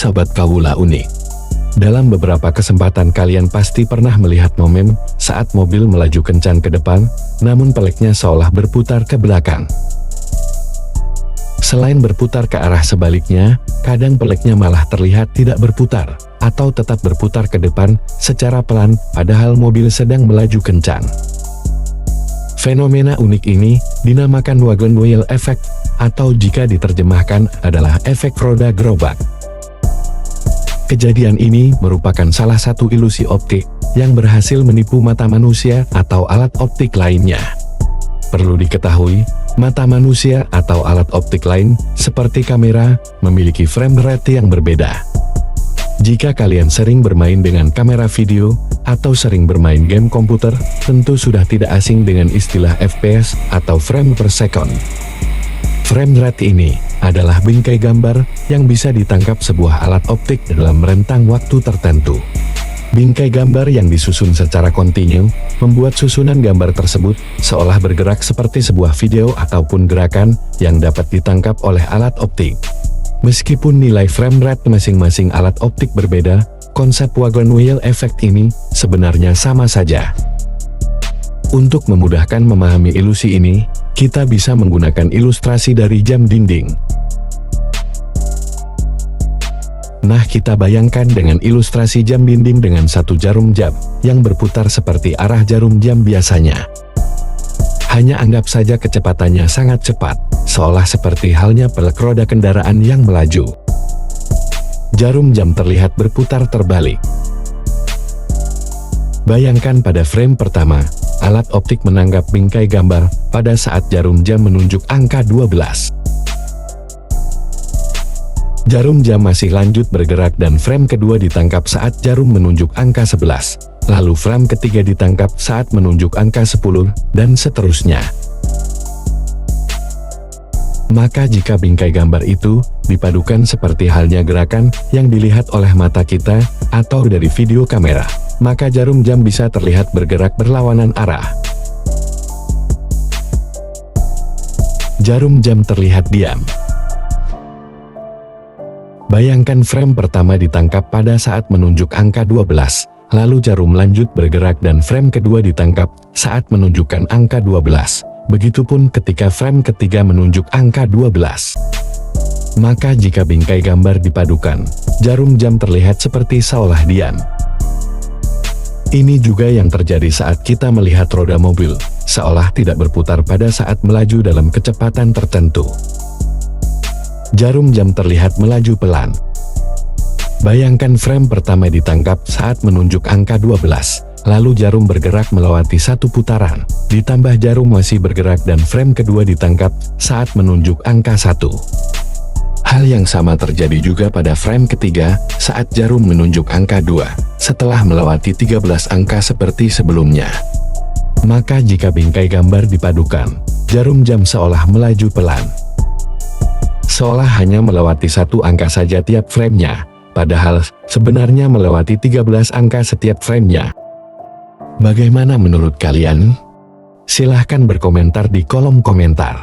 Sobat Kawula Unik. Dalam beberapa kesempatan kalian pasti pernah melihat momen saat mobil melaju kencang ke depan, namun peleknya seolah berputar ke belakang. Selain berputar ke arah sebaliknya, kadang peleknya malah terlihat tidak berputar, atau tetap berputar ke depan secara pelan, padahal mobil sedang melaju kencang. Fenomena unik ini dinamakan wagon wheel effect, atau jika diterjemahkan adalah efek roda gerobak. Kejadian ini merupakan salah satu ilusi optik yang berhasil menipu mata manusia atau alat optik lainnya. Perlu diketahui, mata manusia atau alat optik lain seperti kamera memiliki frame rate yang berbeda. Jika kalian sering bermain dengan kamera video atau sering bermain game komputer, tentu sudah tidak asing dengan istilah FPS atau frame per second. Frame rate ini adalah bingkai gambar yang bisa ditangkap sebuah alat optik dalam rentang waktu tertentu. Bingkai gambar yang disusun secara kontinu membuat susunan gambar tersebut seolah bergerak seperti sebuah video ataupun gerakan yang dapat ditangkap oleh alat optik. Meskipun nilai frame rate masing-masing alat optik berbeda, konsep wagon wheel effect ini sebenarnya sama saja. Untuk memudahkan memahami ilusi ini, kita bisa menggunakan ilustrasi dari jam dinding. Nah, kita bayangkan dengan ilustrasi jam dinding dengan satu jarum jam yang berputar seperti arah jarum jam biasanya. Hanya anggap saja kecepatannya sangat cepat, seolah seperti halnya pelek roda kendaraan yang melaju. Jarum jam terlihat berputar terbalik. Bayangkan pada frame pertama, alat optik menangkap bingkai gambar pada saat jarum jam menunjuk angka 12. Jarum jam masih lanjut bergerak dan frame kedua ditangkap saat jarum menunjuk angka 11. Lalu frame ketiga ditangkap saat menunjuk angka 10, dan seterusnya. Maka jika bingkai gambar itu dipadukan seperti halnya gerakan yang dilihat oleh mata kita atau dari video kamera, maka jarum jam bisa terlihat bergerak berlawanan arah. Jarum jam terlihat diam. Bayangkan frame pertama ditangkap pada saat menunjuk angka 12, lalu jarum lanjut bergerak dan frame kedua ditangkap saat menunjukkan angka 12. Begitupun ketika frame ketiga menunjuk angka 12. Maka jika bingkai gambar dipadukan, jarum jam terlihat seperti seolah diam. Ini juga yang terjadi saat kita melihat roda mobil, seolah tidak berputar pada saat melaju dalam kecepatan tertentu. Jarum jam terlihat melaju pelan. Bayangkan frame pertama ditangkap saat menunjuk angka 12, lalu jarum bergerak melewati satu putaran, ditambah jarum masih bergerak dan frame kedua ditangkap saat menunjuk angka 1. Hal yang sama terjadi juga pada frame ketiga saat jarum menunjuk angka 2, setelah melewati 13 angka seperti sebelumnya. Maka jika bingkai gambar dipadukan, jarum jam seolah melaju pelan. Seolah hanya melewati satu angka saja tiap framenya, padahal sebenarnya melewati 13 angka setiap framenya. Bagaimana menurut kalian? Silahkan berkomentar di kolom komentar.